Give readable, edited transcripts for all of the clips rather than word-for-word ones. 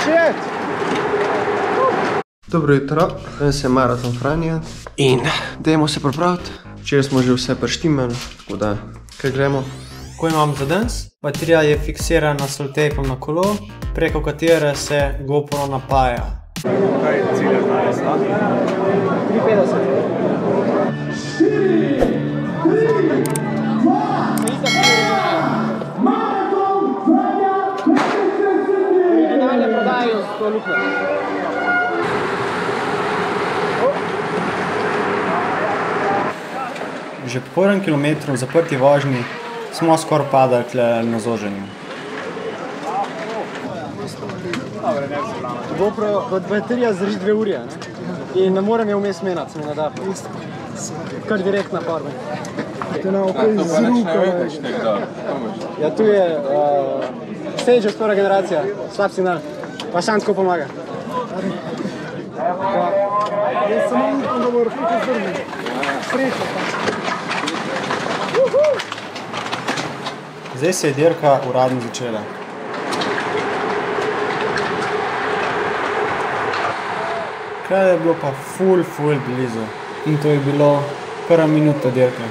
shit! Dobro jutro, danes je maraton Franja in dajmo se pripraviti. Včeraj smo že vse preštimali, tako da, kaj gremo? Ko imam za danes, baterija je fiksirana s soltejpom na kolo, preko katere se GoPro napaja. Kaj je cilj danes? 3,50. Že po prvem kilometru v zaprti vožnji smo skoraj padali tle na zoženju. GoPro baterija zdrži 2 uri, in ne morem je vmes menati, se mi ne da. Kar direkt na parve. To ne okaj zruka. Ja, tu je Stages prva generacija, slab signal, pa sam tako pomaga. Jaz samo upam, da bo vrhunko zdržil. Srečno pa. Zdaj se je dirka uradno začela. Kraj je bilo pa ful blizu in to je bilo prva minuta dirke.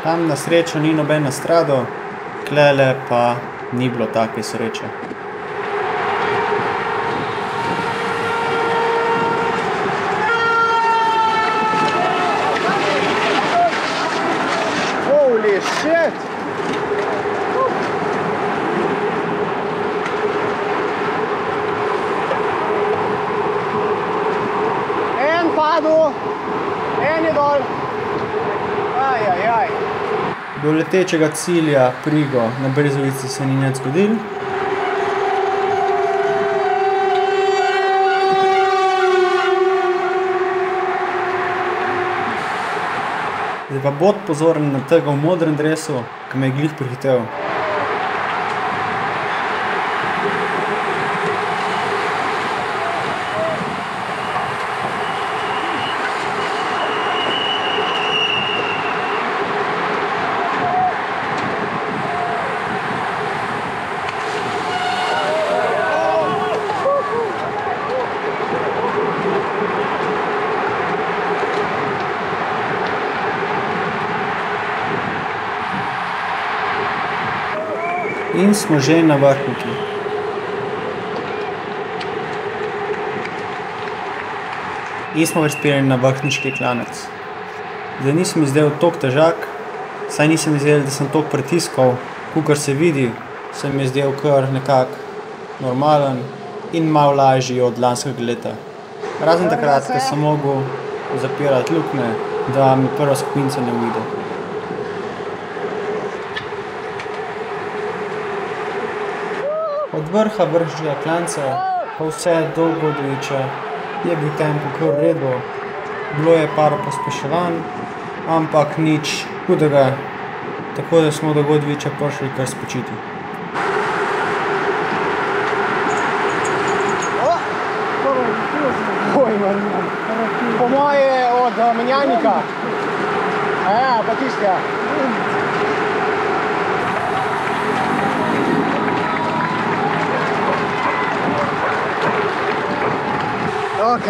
Tam na srečo ni noben nastradal, klele pa ni bilo take sreče. Holy shit! En padel, en je dol. Ajajaj. Do letečega cilja Prigo na Brezovici se ni nič zgodilo. Zdaj pa bod pozoren na tega v modrem dresu, ki me je glih prehitel. In smo že na Vrhniki. In smo prispeli na vrhniški klanec. Zdaj nisem izdel toliko težak, saj nisem izdel, da sem toliko pritiskal, kakor se vidi, se mi je zdel kar nekako normalen in malo lažji od lanskega leta. Razen takrat, ko sem mogel zapirati luknje, da mi prva skupinca ne uide. Od vrha vrhnjega klanca pa vse do Godoviča je bil tempo kar v redu, bilo je par pospeševanj, ampak nič hudega, tako da smo do Godoviča prišli kar spočiti. Po moje od menjalnika. Ja, pa tistega. Ok,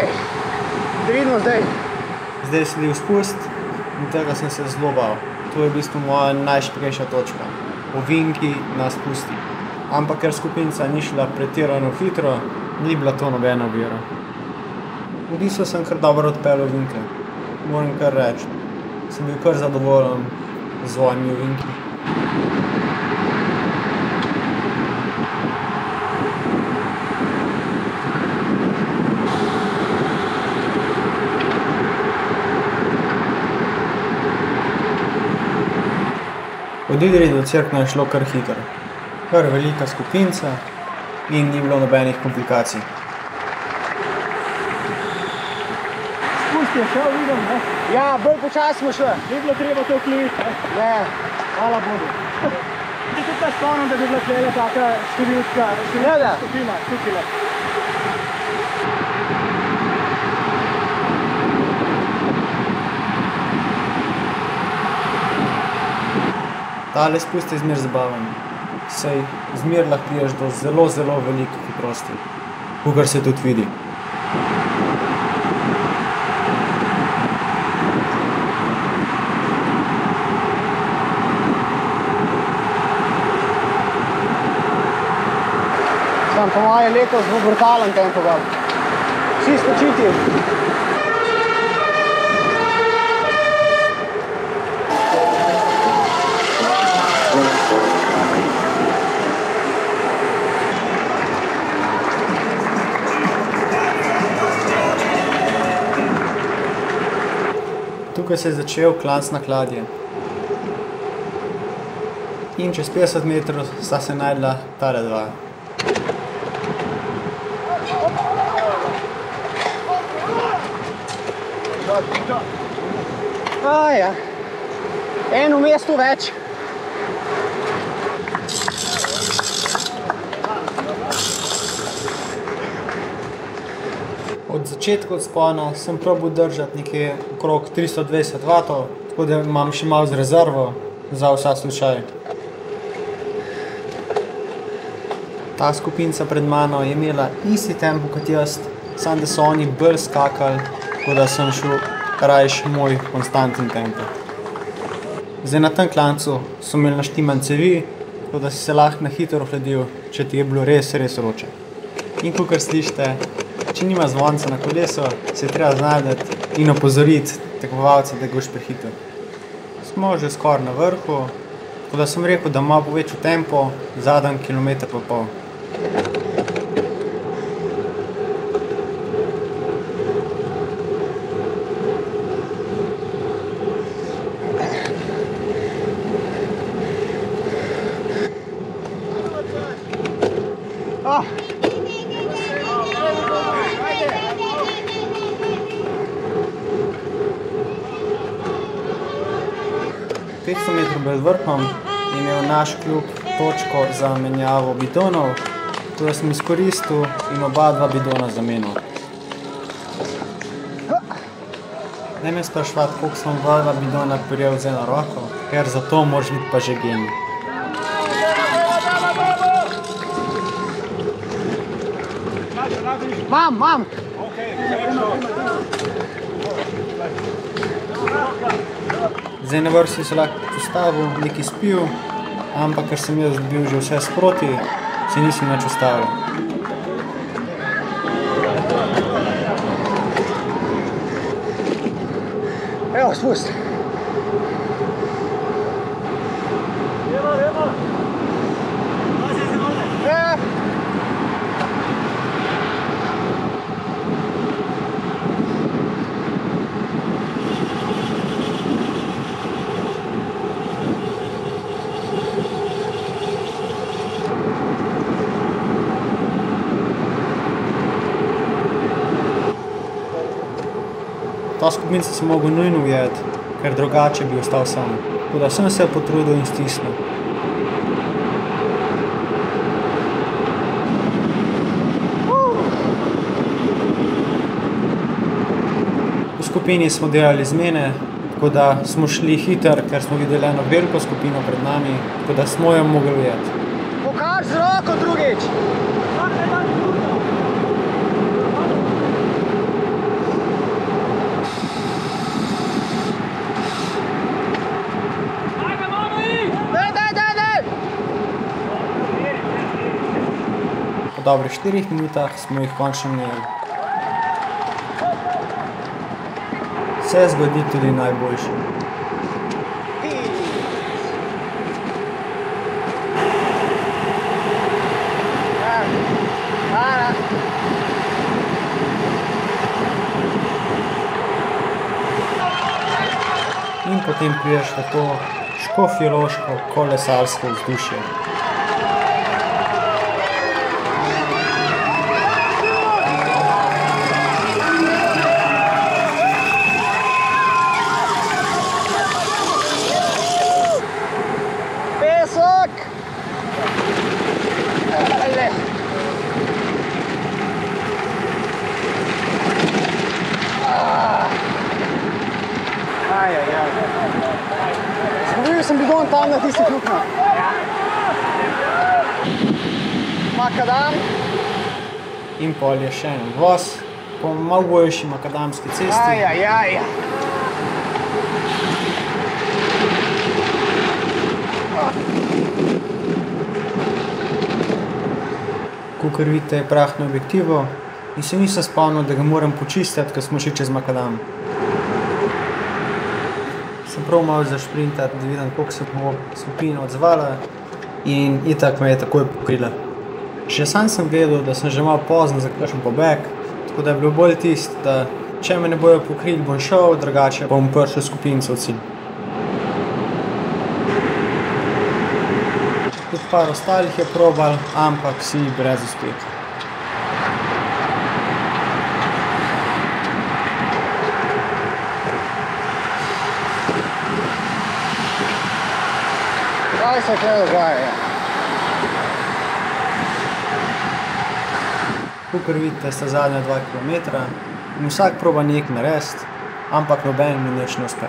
da vidimo zdaj. Zdaj je sledil spust in tega sem se zelo bal. To je v bistvu moja najšibkejša točka. Ovinki na spusti. Ampak ker skupinca ni šla pretirano hitro, ni bila to nobena ovira. V bistvu sem kar dobro odpeljal ovinke. Moram kar reči. Sem bil kar zadovoljen z svojimi ovinki. Od Idrije do Cerkna je šlo kar hitro. Kar velika skupinca in ni bilo nobenih komplikacij. Spust je šel, vidim, ne? Ja, bolj počasno smo šli. Ni bilo treba to kliviti, ne? Ne, hvala Bogu. Tudi pa spomnim, da bi bila tlela taka številka, skupina, tukaj. Tale spust je zmer zabaven, saj zmer lahko priješ do zelo, zelo velike hitrosti, kakor se tudi vidi. Po moje letos bo brutalen tempo gal. Vsi skočiti. Tukaj se je začel klanc na Kladje. In čez 50 metrov sta se najdla tale dva. Ja. En v mestu več. Od začetka vzpona sem probal držati nekje okrog 320 W, tako da imam še malo z rezervo za vsak slučaj. Ta skupinca pred mano je imela isti tempo kot jaz, samo da so oni bolj skakali, tako da sem šel rajš moj konstanten tempo. Zdaj na tem klancu so imeli naštiman cevi, tako da si se lahko na hitro ohladil, če ti je bilo res, res vroče. In kakor slišite, če nima zvonca na kolesu, se je treba znajdeti in opozoriti tekmovalca, da boš prehiter. Smo že skoraj na vrhu, tako da sem rekel, da malo povečal tempo, zadnji kilometer pa pol. Pred vrhom je imel naš klub točko za menjavo bidonov, tako da sem izkoristil in oba dva bidona zamenil. Ne me spraševati, koliko sem oba dva bidona prijel z eno roko, ker za to moraš biti pa že genij. Mam! Zdaj na vrsti se lahko postavil, nekaj spil, ampak ker sem jaz bil že vse sproti, se nisem nič ustavil. Evo, spust. Ta skupinca sem mogel nujno ujeti, ker drugače bi ostal sam. Tako da sem se potrudil in stisnil. V skupini smo delali zmene, tako da smo šli hiter, ker smo videli eno veliko skupino pred nami, tako da smo jo mogli ujeti. Pokaž z roko drugič! Po dobrih 4 minutah smo jih končno imeli. Se zgodi tudi najboljši. In potem priješ v to škofjeloško kolesarsko vzdušje. Pesek! on tam na tisti klukno. Makadam. In pol je še en voz po malo boljši makadamski cesti. Kakor vidite, je prah na objektivu in se nisem spomnil, da ga moram počistiti, ker smo šli čez makadam. Sem prav malo zašprintati, da vidim, koliko se bo skupina odzvala in itak me je takoj pokrila. Še sam sem vedel, da sem že malo pozno za kakšen pobeg, tako da je bilo bolj tisto, da če me ne bojo pokrili, bom šel, drugače bom prišel skupinco v cilj. Tudi par ostalih je probal, ampak vsi brez uspeha. Kaj se tukaj dogaja? Kakor vidite, sta zadnja 2 kilometra in vsak proba nekaj narediti, ampak noben mi nič ne uspe.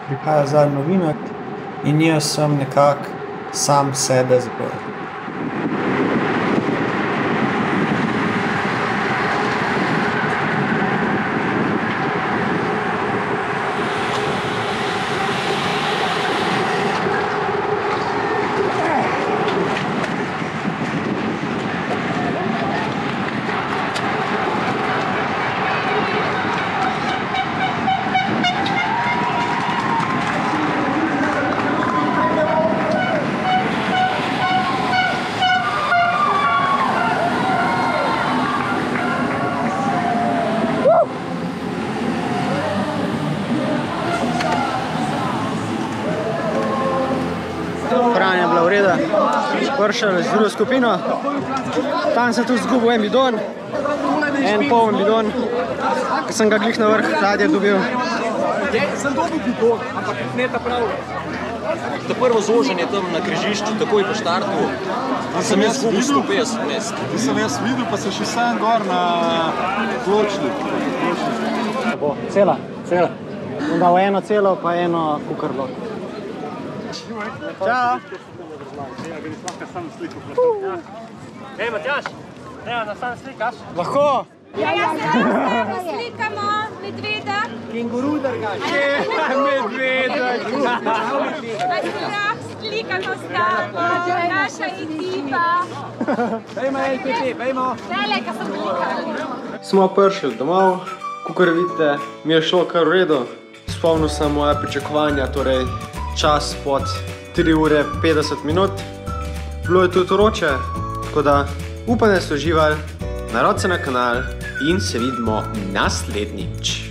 Prihaja zadnji novinek in jaz sem nekako sam sebe zaprl. Franja je bila v redu, prišel z drugo skupino, tam sem tu zgubil en bidon, en poln bidon, ko sem ga glih na vrh ladje dobil. Sem dobil bidon, ampak ne ta pravi. To prvo zoženje tam na križišču, takoj po štartu, sem jaz zgubil 150 mest. Sem jaz videl, pa sem še sam gor na pločnik. Cela. Bom dal eno celo, pa eno kukarlo. Čau! Hej, Matjaž, nas sam slikaš? Lahko! Ja, se slikamo, medveda. Kenguru drgače. Medveda. Pa se lahko slikamo s tabo, naša ekipa. Bejmo LPP, bejmo. Vele, ko sem slikali. Smo prišli domov, kakor vidite, mi je šlo kar v redu. Spomnil sem moje pričakovanja, torej čas pod 3 ure 50 minut. Bilo je tudi vroče, tako da upam, da ste uživali. Naročite se na kanal in se vidimo naslednjič.